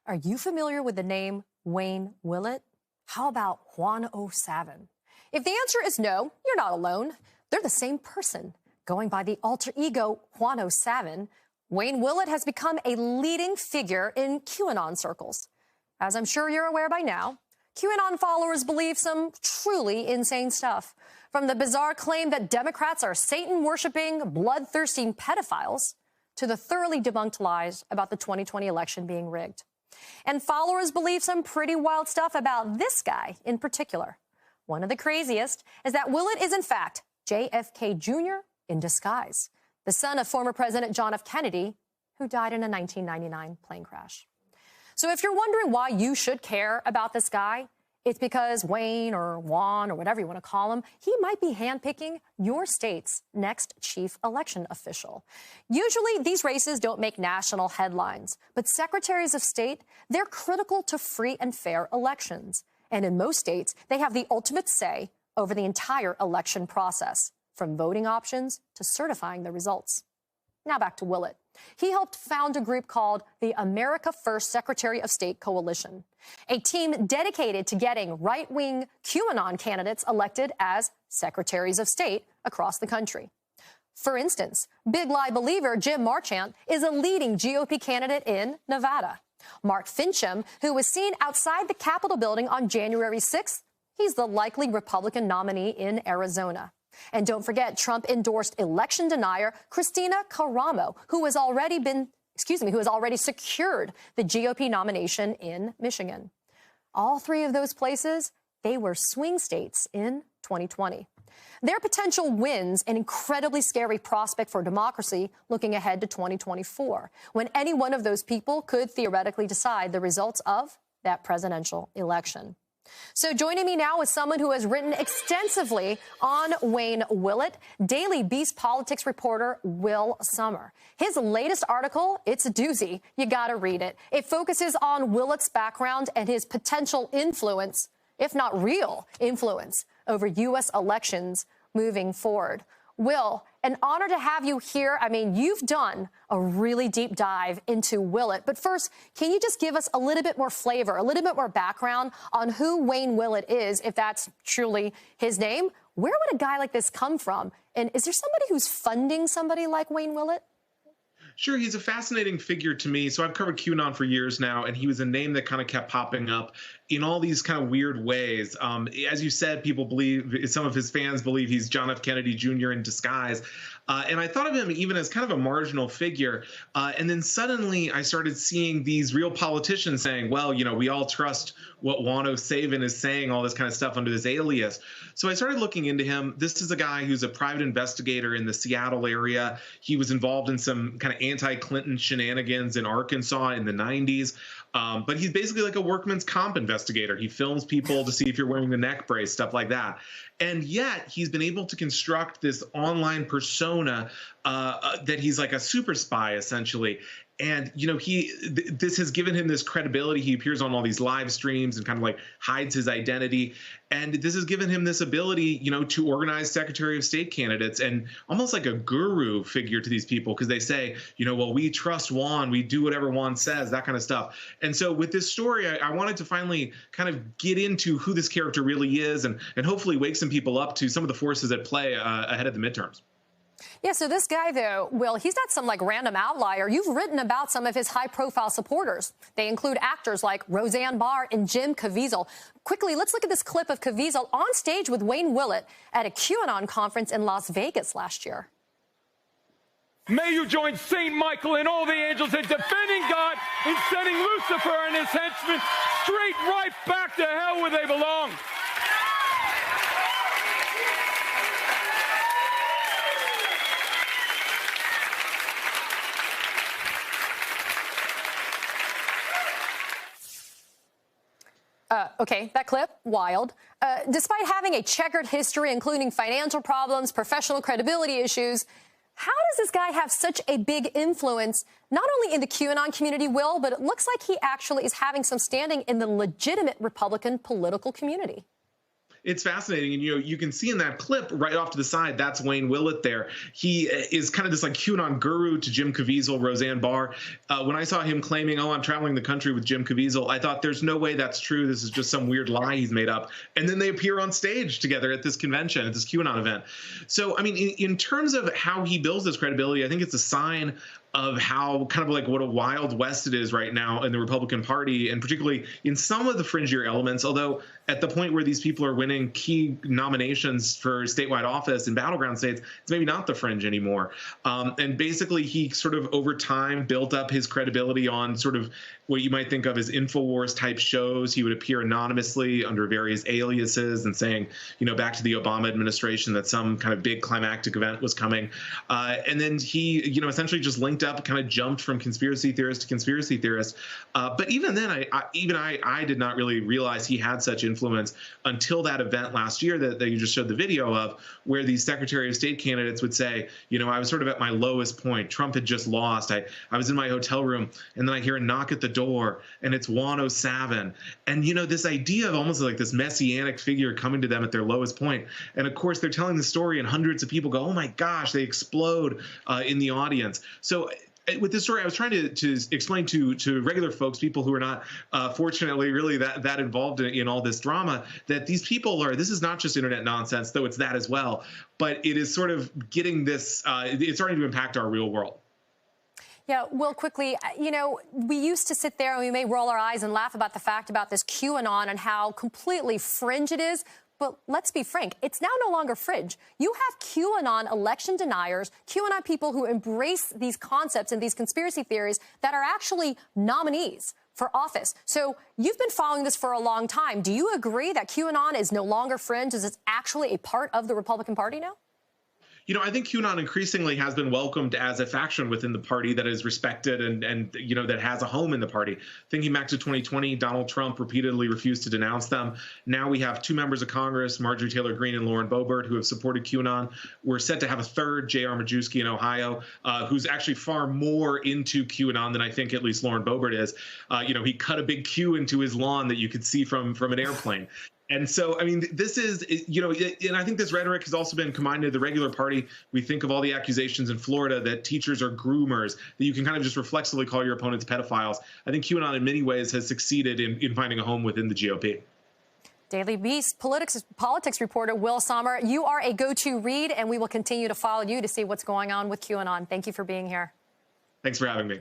Are you familiar with the name Wayne Willett? How about Juan OSavin? If the answer is no, you're not alone. They're the same person. Going by the alter ego Juan OSavin, Wayne Willett has become a leading figure in QAnon circles. As I'm sure you're aware by now, QAnon followers believe some truly insane stuff. From the bizarre claim that Democrats are Satan-worshipping, bloodthirsty pedophiles, to the thoroughly debunked lies about the 2020 election being rigged. And followers believe some pretty wild stuff about this guy in particular. One of the craziest is that Willett is, in fact, JFK Jr. in disguise, the son of former President John F. Kennedy, who died in a 1999 plane crash. So if you're wondering why you should care about this guy, it's because Wayne or Juan or whatever you want to call him, he might be handpicking your state's next chief election official. Usually these races don't make national headlines, but secretaries of state, they're critical to free and fair elections. And in most states, they have the ultimate say over the entire election process, from voting options to certifying the results. Now back to Willett. He helped found a group called the America First Secretary of State Coalition, a team dedicated to getting right-wing QAnon candidates elected as secretaries of state across the country. For instance, big lie believer Jim Marchant is a leading GOP candidate in Nevada. Mark Fincham, who was seen outside the Capitol building on January 6th, he's the likely Republican nominee in Arizona. And don't forget Trump-endorsed election denier Christina Caramo, who has already secured the GOP nomination in Michigan. All three of those places, they were swing states in 2020. Their potential wins an incredibly scary prospect for democracy looking ahead to 2024, when any one of those people could theoretically decide the results of that presidential election. So joining me now is someone who has written extensively on Wayne Willett, Daily Beast politics reporter Will Sommer. His latest article, it's a doozy. You got to read it. It focuses on Willett's background and his potential influence, if not real influence, over U.S. elections moving forward. Will, an honor to have you here. I mean, you've done a really deep dive into Willett. But first, can you just give us a little bit more flavor, a little bit more background on who Wayne Willett is, if that's truly his name? Where would a guy like this come from? And is there somebody who's funding somebody like Wayne Willett? Sure, he's a fascinating figure to me. So I've covered QAnon for years now, and he was a name that kind of kept popping up in all these kind of weird ways. As you said, people believe, some of his fans believe he's John F. Kennedy Jr. in disguise. And I thought of him even as kind of a marginal figure. And then suddenly I started seeing these real politicians saying, well, you know, we all trust what Juan OSavin is saying, all this kind of stuff under this alias. So I started looking into him. This is a guy who's a private investigator in the Seattle area. He was involved in some kind of anti-Clinton shenanigans in Arkansas in the 90s. But he's basically like a workman's comp investigator. He films people to see if you're wearing the neck brace, stuff like that. And yet he's been able to construct this online persona that he's like a super spy, essentially. And, you know, this has given him this credibility. He appears on all these live streams and kind of like hides his identity. And this has given him this ability, you know, to organize Secretary of State candidates and almost like a guru figure to these people, because they say, you know, well, we trust Juan, we do whatever Juan says, that kind of stuff. And so with this story, I wanted to finally kind of get into who this character really is and hopefully wake some people up to some of the forces at play ahead of the midterms. Yeah, so this guy, though, Will, he's not some, like, random outlier. You've written about some of his high-profile supporters. They include actors like Roseanne Barr and Jim Caviezel. Quickly, let's look at this clip of Caviezel on stage with Wayne Willett at a QAnon conference in Las Vegas last year. May you join St. Michael and all the angels in defending God and sending Lucifer and his henchmen straight right back to hell where they belong. Okay, that clip, wild. Despite having a checkered history, including financial problems, professional credibility issues, how does this guy have such a big influence, not only in the QAnon community, Will, but it looks like he actually is having some standing in the legitimate Republican political community? It's fascinating. And, you can see in that clip right off to the side, that's Wayne Willett there. He is kind of this like QAnon guru to Jim Caviezel, Roseanne Barr. When I saw him claiming, oh, I'm traveling the country with Jim Caviezel, I thought there's no way that's true. This is just some weird lie he's made up. And then they appear on stage together at this convention, at this QAnon event. So, I mean, in terms of how he builds this credibility, I think it's a sign of how kind of like what a wild west it is right now in the Republican Party, and particularly in some of the fringier elements, although at the point where these people are winning key nominations for statewide office in battleground states, it's maybe not the fringe anymore. And basically, he sort of over time built up his credibility on sort of what you might think of as InfoWars type shows. He would appear anonymously under various aliases and saying, back to the Obama administration that some kind of big climactic event was coming. And then he, essentially just linked up, kind of jumped from conspiracy theorist to conspiracy theorist. But even then, I did not really realize he had such influence until that event last year that you just showed the video of, where these Secretary of State candidates would say, I was sort of at my lowest point. Trump had just lost. I was in my hotel room, and then I hear a knock at the door, and it's Juan OSavin. And, this idea of almost like this messianic figure coming to them at their lowest point. And of course, they're telling the story, and hundreds of people go, oh my gosh, they explode in the audience. So with this story, I was trying to explain to regular folks, people who are not fortunately really that involved in all this drama, that these people this is not just internet nonsense, though it's that as well, but it is sort of getting this, it's starting to impact our real world. Yeah, Will, quickly, we used to sit there and we may roll our eyes and laugh about the fact about this QAnon and how completely fringe it is. But let's be frank, it's now no longer fringe. You have QAnon election deniers, QAnon people who embrace these concepts and these conspiracy theories that are actually nominees for office. So you've been following this for a long time. Do you agree that QAnon is no longer fringe, as it's actually a part of the Republican Party now? I think QAnon increasingly has been welcomed as a faction within the party that is respected and that has a home in the party. Thinking back to 2020, Donald Trump repeatedly refused to denounce them. Now we have 2 members of Congress, Marjorie Taylor Greene and Lauren Boebert, who have supported QAnon. We're set to have a third, J.R. Majewski in Ohio, who's actually far more into QAnon than I think at least Lauren Boebert is. He cut a big Q into his lawn that you could see from an airplane. And so, I mean, this is, and I think this rhetoric has also been combined to the regular party. We think of all the accusations in Florida that teachers are groomers, that you can kind of just reflexively call your opponents pedophiles. I think QAnon in many ways has succeeded in finding a home within the GOP. Daily Beast politics reporter Will Sommer, you are a go-to read, and we will continue to follow you to see what's going on with QAnon. Thank you for being here. Thanks for having me.